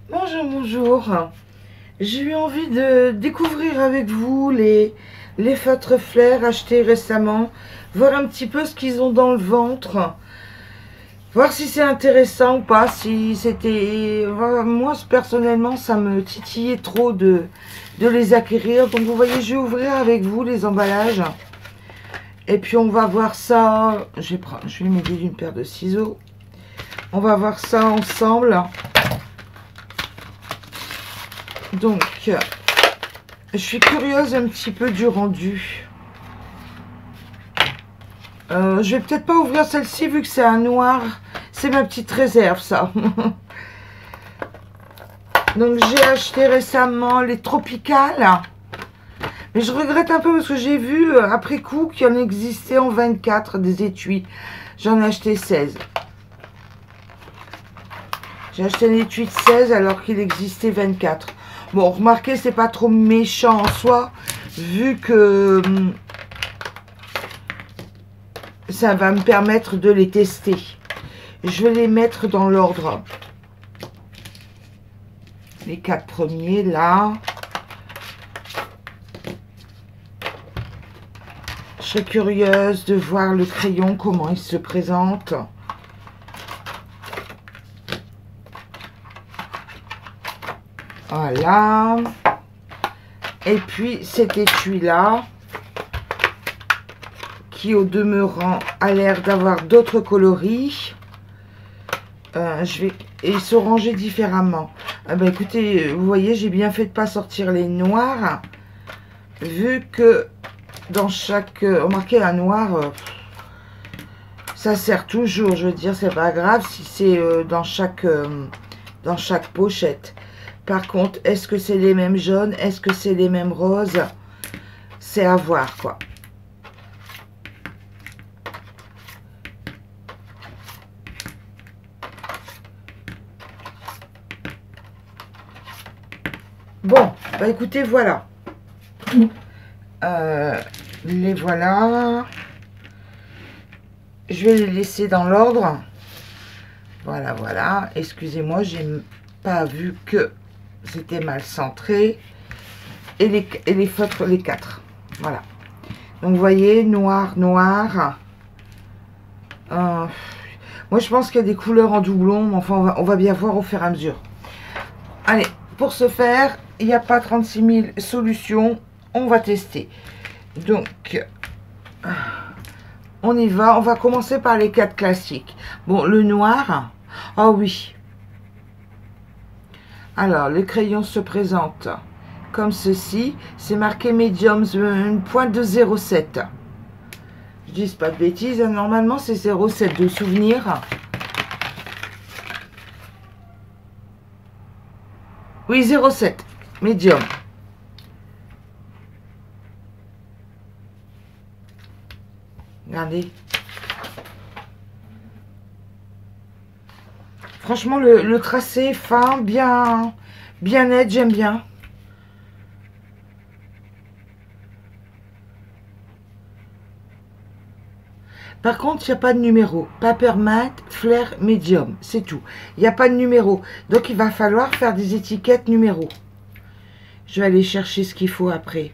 Bonjour, bonjour. J'ai eu envie de découvrir avec vous les feutres Flair achetés récemment, voir un petit peu ce qu'ils ont dans le ventre, voir si c'est intéressant ou pas, si c'était... Voilà, moi, personnellement, ça me titillait trop de les acquérir. Donc, vous voyez, je vais ouvrir avec vous les emballages. Et puis, on va voir ça... Je vais m'aider d'une paire de ciseaux. On va voir ça ensemble. Donc, je suis curieuse un petit peu du rendu. Je vais peut-être pas ouvrir celle-ci vu que c'est un noir. C'est ma petite réserve, ça. Donc, j'ai acheté récemment les Tropicales. Mais je regrette un peu parce que j'ai vu après coup qu'il en existait en 24 des étuis. J'en ai acheté 16. J'ai acheté un étui de 16 alors qu'il existait 24. Bon, remarquez, c'est pas trop méchant en soi, vu que ça va me permettre de les tester. Je vais les mettre dans l'ordre. Les 4 premiers, là. Je serais curieuse de voir le crayon, comment il se présente. Voilà. Et puis cet étui-là, qui au demeurant a l'air d'avoir d'autres coloris. Et ils sont rangés différemment. Ah bah écoutez, vous voyez, j'ai bien fait de pas sortir les noirs, vu que dans chaque... remarquez, un noir, ça sert toujours, je veux dire, c'est pas grave si c'est dans chaque pochette. Par contre, est-ce que c'est les mêmes jaunes? Est-ce que c'est les mêmes roses? C'est à voir, quoi. Bon, bah écoutez, voilà. Les voilà. Je vais les laisser dans l'ordre. Voilà, voilà. Excusez-moi, j'ai pas vu que c'était mal centré. Et les feutres, les 4. Voilà. Donc, vous voyez, noir, noir. Moi, je pense qu'il y a des couleurs en doublon. Mais enfin, on va bien voir au fur et à mesure. Allez, pour ce faire, il n'y a pas 36 000 solutions. On va tester. Donc, on y va. On va commencer par les 4 classiques. Bon, le noir. Oh oui. Alors, le crayon se présente comme ceci. C'est marqué Medium, une pointe de 0,7. Je dis pas de bêtises. Normalement, c'est 0,7 de souvenir. Oui, 0,7. Medium. Regardez. Franchement, le tracé fin, bien net, j'aime bien. Par contre, il n'y a pas de numéro. Paper Matte, Flair, Medium, c'est tout. Il n'y a pas de numéro. Donc, il va falloir faire des étiquettes numéro. Je vais aller chercher ce qu'il faut après.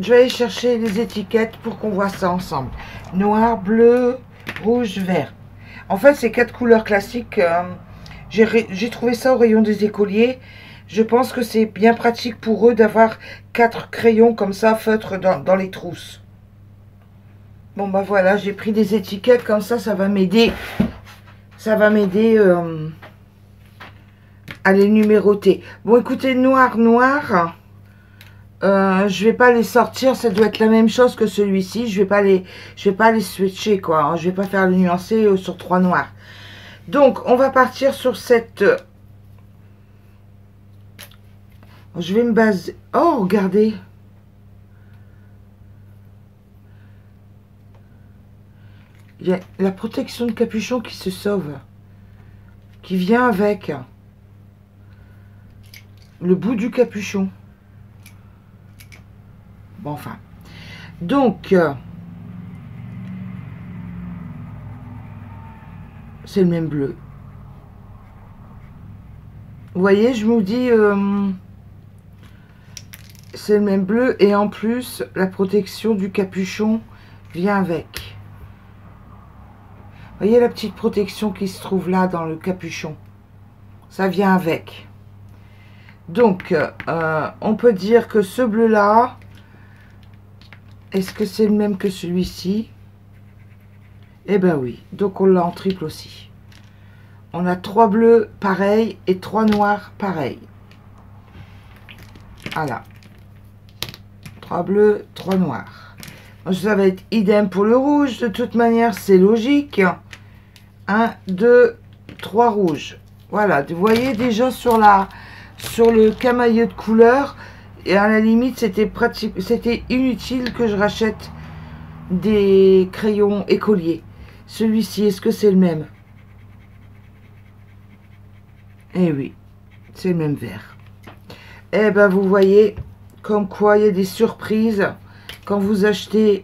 Je vais aller chercher les étiquettes pour qu'on voit ça ensemble. Noir, bleu, rouge, vert. En fait, c'est 4 couleurs classiques. J'ai trouvé ça au rayon des écoliers. Je pense que c'est bien pratique pour eux d'avoir 4 crayons comme ça, feutres dans les trousses. Bon, bah voilà, j'ai pris des étiquettes comme ça va m'aider. Ça va m'aider à les numéroter. Bon, écoutez, noir, noir. Je vais pas les sortir, ça doit être la même chose que celui-ci. Je vais pas les switcher, quoi, hein. Je vais pas faire le nuancer sur 3 noirs. Donc, on va partir sur cette... je vais me baser... Oh, regardez. Il y a la protection de capuchon qui se sauve. Qui vient avec. le bout du capuchon. Bon, enfin. Donc, c'est le même bleu. Vous voyez, je vous dis, c'est le même bleu. Et en plus, la protection du capuchon vient avec. Vous voyez la petite protection qui se trouve là dans le capuchon. Ça vient avec. Donc, on peut dire que ce bleu-là, est-ce que c'est le même que celui-ci? Eh ben oui. Donc, on l'a en triple aussi. On a 3 bleus pareils et 3 noirs pareils. Voilà. 3 bleus, 3 noirs. Ça va être idem pour le rouge. De toute manière, c'est logique. 1, 2, 3 rouges. Voilà. Vous voyez déjà sur le camailleux de couleur. Et à la limite, c'était inutile que je rachète des crayons écoliers. Celui-ci, est-ce que c'est le même? Eh oui, c'est le même vert. Eh ben, vous voyez, comme quoi il y a des surprises quand vous achetez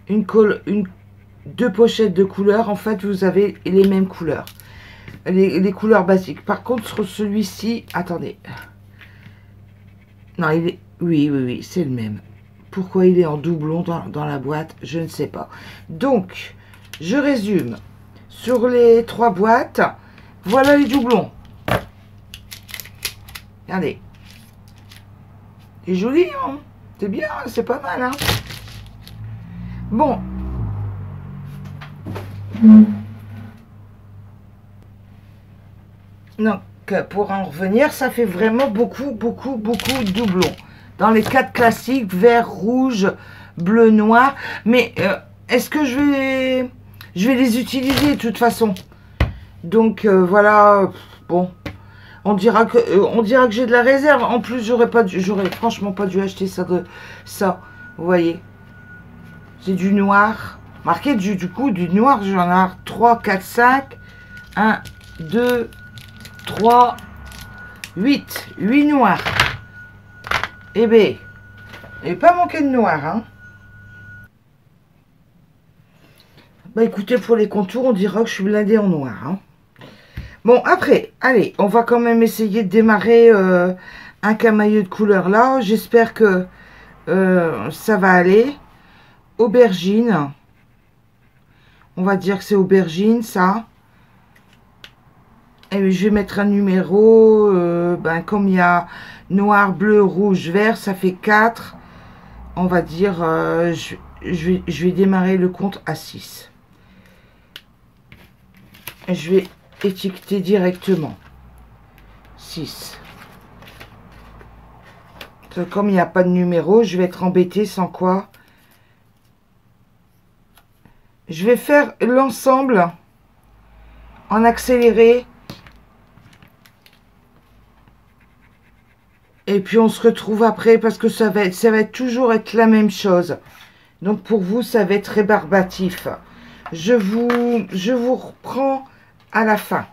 deux pochettes de couleurs. En fait, vous avez les mêmes couleurs, les couleurs basiques. Par contre, sur celui-ci, attendez. Non, il est... Oui, c'est le même. Pourquoi il est en doublon dans la boîte, je ne sais pas. Donc, je résume. Sur les 3 boîtes, voilà les doublons. Regardez. C'est joli, hein? C'est bien, c'est pas mal, hein? Bon. Donc, pour en revenir, ça fait vraiment beaucoup de doublons. Dans les 4 classiques, vert, rouge, bleu, noir. Mais est-ce que je vais les utiliser de toute façon? Donc voilà, bon, on dira que j'ai de la réserve. En plus, j'aurais franchement pas dû acheter ça. Vous voyez, c'est du noir. Marqué du coup du noir, j'en ai 3, 4, 5. 1, 2, 3, 8. 8 noirs. Eh bien, il n'est pas manqué de noir, hein. Bah écoutez, pour les contours, on dira que je suis blindée en noir, hein. Bon, après, allez, on va quand même essayer de démarrer un camailleux de couleur là. J'espère que ça va aller. Aubergine. On va dire que c'est aubergine, ça. Et je vais mettre un numéro. Comme il y a noir, bleu, rouge, vert, ça fait 4. On va dire, je vais démarrer le compte à 6. Je vais étiqueter directement 6. Comme il n'y a pas de numéro, je vais être embêtée sans quoi. Je vais faire l'ensemble en accéléré. Et puis on se retrouve après parce que ça va toujours être la même chose. Donc pour vous, ça va être rébarbatif. Je vous reprends à la fin.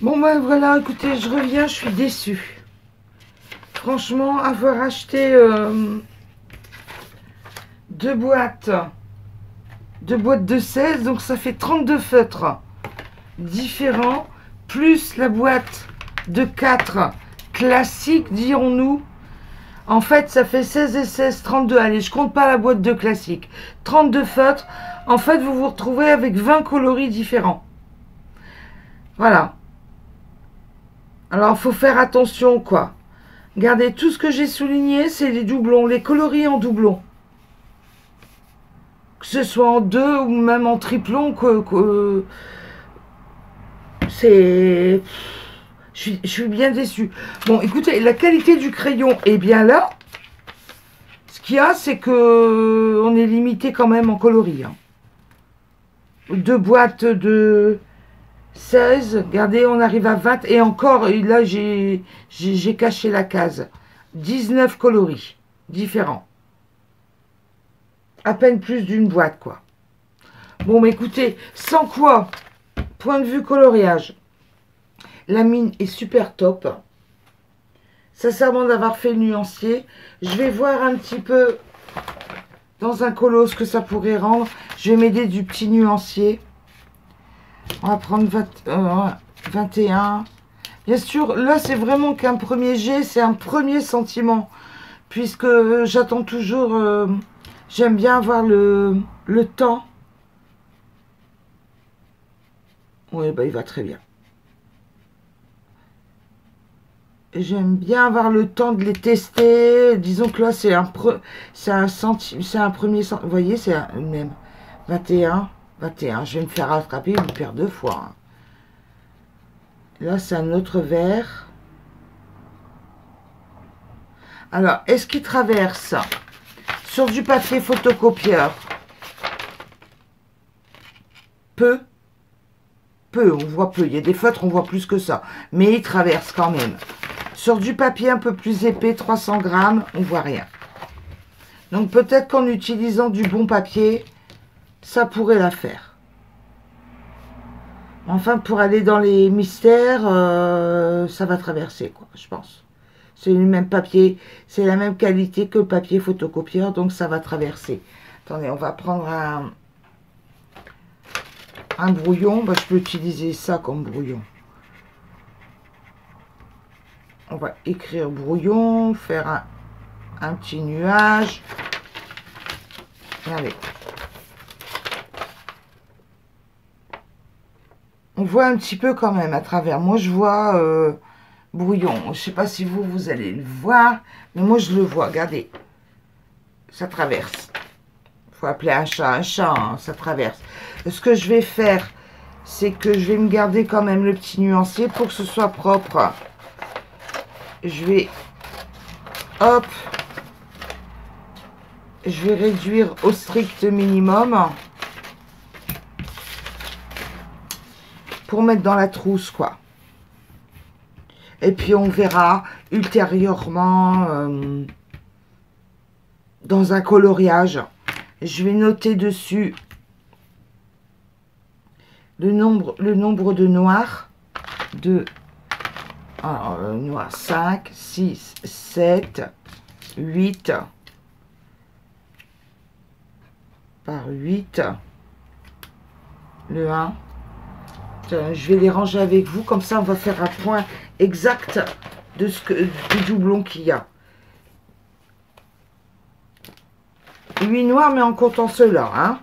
Bon ben voilà, écoutez, je reviens, je suis déçue. Franchement, avoir acheté deux boîtes de 16, donc ça fait 32 feutres différents, plus la boîte de 4 classique, dirons-nous. En fait, ça fait 16 et 16, 32. Allez, je compte pas la boîte de classique. 32 feutres. En fait, vous vous retrouvez avec 20 coloris différents. Voilà. Alors, il faut faire attention, quoi. Regardez, tout ce que j'ai souligné, c'est les doublons, les coloris en doublons. Que ce soit en deux ou même en triplon, c'est... Je suis bien déçue. Bon, écoutez, la qualité du crayon est bien là. Ce qu'il y a, c'est que on est limité quand même en coloris. Hein. Deux boîtes de 16. Regardez, on arrive à 20. Et encore, là, j'ai caché la case. 19 coloris différents. À peine plus d'une boîte, quoi. Bon, mais écoutez, sans quoi, point de vue coloriage, la mine est super top. Sincèrement d'avoir fait le nuancier. Je vais voir un petit peu dans un colo ce que ça pourrait rendre. Je vais m'aider du petit nuancier. On va prendre 21. Bien sûr, là c'est vraiment qu'un premier jet. C'est un premier sentiment. Puisque j'attends toujours... j'aime bien avoir le temps. Oui, bah il va très bien. J'aime bien avoir le temps de les tester. Disons que là, c'est un premier... Vous voyez, c'est le même. 21. Je vais me faire rattraper, je me perds 2 fois. Hein. Là, c'est un autre vert. Alors, est-ce qu'il traverse sur du papier photocopieur? Peu, on voit peu. Il y a des feutres, on voit plus que ça. Mais il traverse quand même. Sur du papier un peu plus épais, 300 grammes, on voit rien. Donc peut-être qu'en utilisant du bon papier, ça pourrait la faire. Enfin, pour aller dans les mystères, ça va traverser, quoi, je pense. C'est le même papier, c'est la même qualité que le papier photocopieur, donc ça va traverser. Attendez, on va prendre un brouillon. Bah, je peux utiliser ça comme brouillon. On va écrire brouillon, faire un petit nuage. Allez. On voit un petit peu quand même à travers. Moi, je vois brouillon. Je sais pas si vous allez le voir, mais moi je le vois. Regardez, ça traverse. Faut appeler un chat, hein, ça traverse. Ce que je vais faire, c'est que je vais me garder quand même le petit nuancier pour que ce soit propre. Je vais, hop, je vais réduire au strict minimum pour mettre dans la trousse, quoi. Et puis on verra ultérieurement dans un coloriage. Je vais noter dessus le nombre de noirs. Alors, noir 5, 6, 7, 8 par 8. Le 1. Je vais les ranger avec vous, comme ça on va faire un point exact de du doublon qu'il y a. 8 noirs, mais en comptant ceux-là, hein.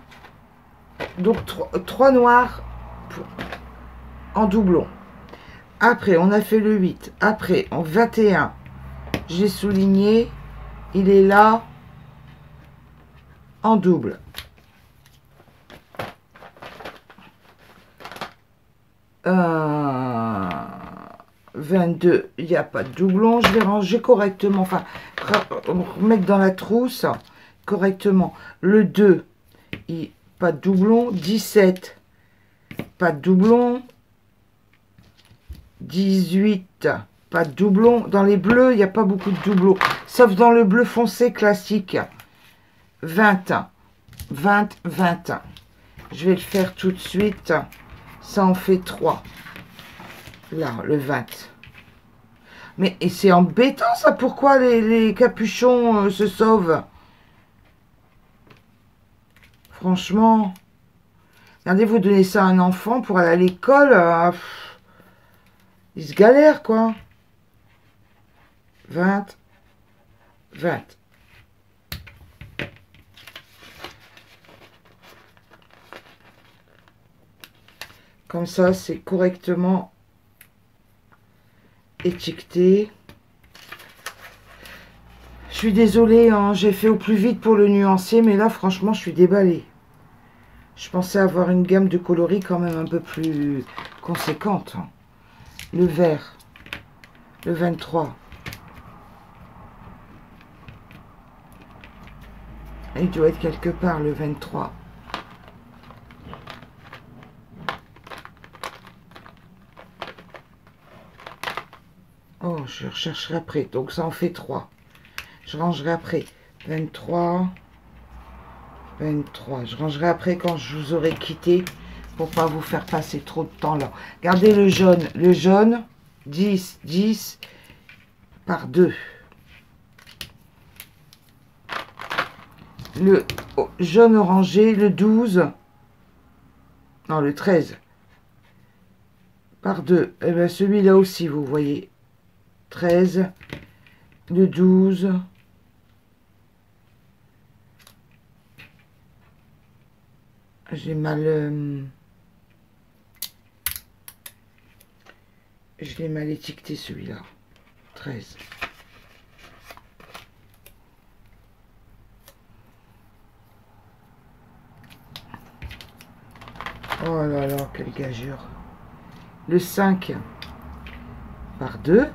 Donc 3 noirs en doublon. Après, on a fait le 8. Après, en 21, j'ai souligné, il est là en double. 22, il n'y a pas de doublon. Je vais ranger correctement, enfin, remettre dans la trousse correctement. Le 2, pas de doublon. 17, pas de doublon. 18, pas de doublon. Dans les bleus, il n'y a pas beaucoup de doublons, sauf dans le bleu foncé classique. 20, 20, 20. Je vais le faire tout de suite. Ça en fait 3. Là, le 20. Mais c'est embêtant, ça. Pourquoi les capuchons se sauvent? Franchement. Regardez, vous donnez ça à un enfant pour aller à l'école. Il se galère, quoi. 20. 20. Comme ça, c'est correctement étiqueté. Je suis désolée, hein, j'ai fait au plus vite pour le nuancier, mais là, franchement, je suis déballée. Je pensais avoir une gamme de coloris quand même un peu plus conséquente. Le vert, le 23. Il doit être quelque part, le 23. Oh, je rechercherai après. Donc, ça en fait 3. Je rangerai après. 23. 23. Je rangerai après quand je vous aurai quitté pour pas vous faire passer trop de temps là. Regardez le jaune. Le jaune, 10. 10 par 2. Le jaune orangé, le 12. Non, le 13. Par 2. Et bien, celui-là aussi, vous voyez. 13, le 12, j'ai mal, je l'ai mal étiqueté celui-là, 13. Oh là là, quelle gageure. Le 5 par 2.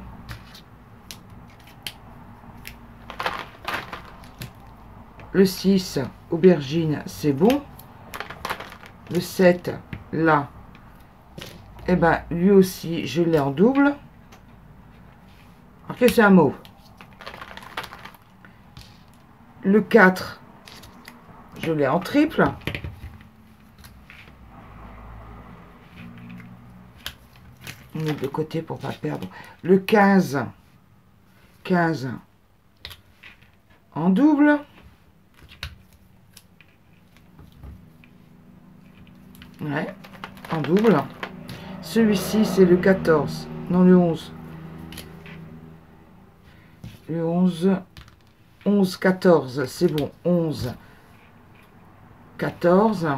Le 6, aubergine, c'est bon. Le 7, là, eh ben, lui aussi, je l'ai en double. Ok, c'est un mauve. Le 4, je l'ai en triple. On met de côté pour pas perdre. Le 15, 15 en double. Ouais, en double. Celui-ci, c'est le 14. Non, le 11. Le 11. 11, 14. C'est bon. 11. 14.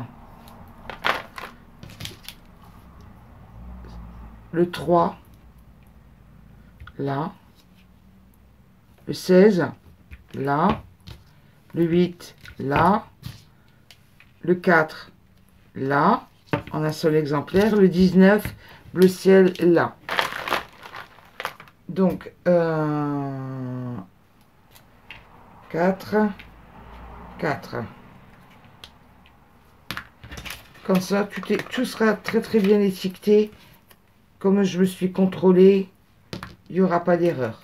Le 3. là. Le 16, là. Le 8, là. Le 4, là. En un seul exemplaire. Le 19, bleu ciel, là. Donc, 4, 4. Comme ça, tout sera très très bien étiqueté. Comme je me suis contrôlée, il n'y aura pas d'erreur.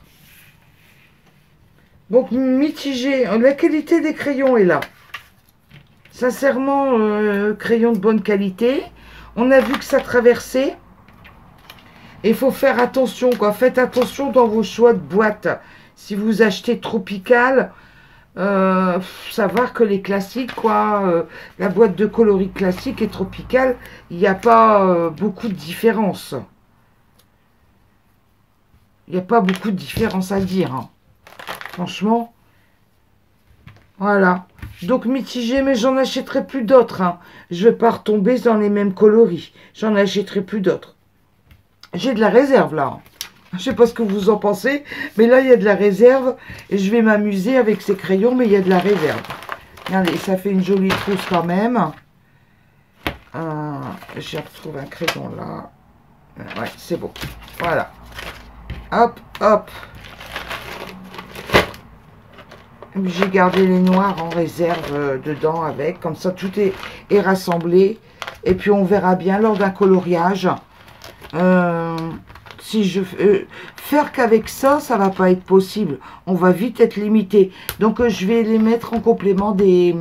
Donc, mitigé. La qualité des crayons est là. Sincèrement, crayon de bonne qualité. On a vu que ça traversait. Il faut faire attention, quoi. Faites attention dans vos choix de boîte. Si vous achetez Tropical, savoir que les classiques, quoi, la boîte de coloris classique et Tropical, il n'y a pas beaucoup de différence. Il n'y a pas beaucoup de différence à dire, hein. Franchement, voilà. Donc mitigé, mais j'en achèterai plus d'autres, hein. Je ne vais pas retomber dans les mêmes coloris. J'en achèterai plus d'autres. J'ai de la réserve, là. Je ne sais pas ce que vous en pensez, mais là, il y a de la réserve. Et je vais m'amuser avec ces crayons, mais il y a de la réserve. Regardez, ça fait une jolie trousse quand même. Je retrouve un crayon là. Ouais, c'est beau. Voilà. Hop, hop. J'ai gardé les noirs en réserve dedans avec. Comme ça, tout est rassemblé. Et puis, on verra bien lors d'un coloriage. Si je faire qu'avec ça, ça va pas être possible. On va vite être limité. Donc, je vais les mettre en complément des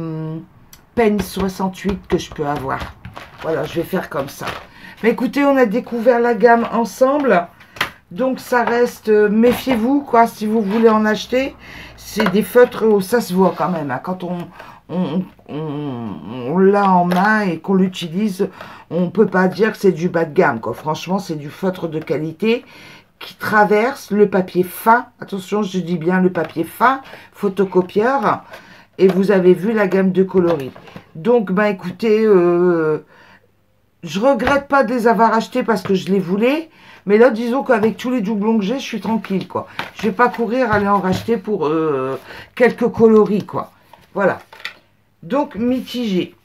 Pen 68 que je peux avoir. Voilà, je vais faire comme ça. Mais écoutez, on a découvert la gamme ensemble. Donc, ça reste... méfiez-vous, quoi, si vous voulez en acheter. C'est des feutres, ça se voit quand même. Hein, quand on l'a en main et qu'on l'utilise, on ne peut pas dire que c'est du bas de gamme, quoi. Franchement, c'est du feutre de qualité qui traverse le papier fin. Attention, je dis bien le papier fin, photocopieur. Et vous avez vu la gamme de coloris. Donc, ben écoutez, je regrette pas de les avoir achetés parce que je les voulais. Mais là, disons qu'avec tous les doublons que j'ai, je suis tranquille, quoi. Je vais pas courir aller en racheter pour quelques coloris, quoi. Voilà. Donc, mitigé.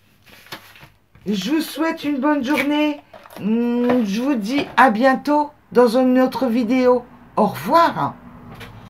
Je vous souhaite une bonne journée. Je vous dis à bientôt dans une autre vidéo. Au revoir.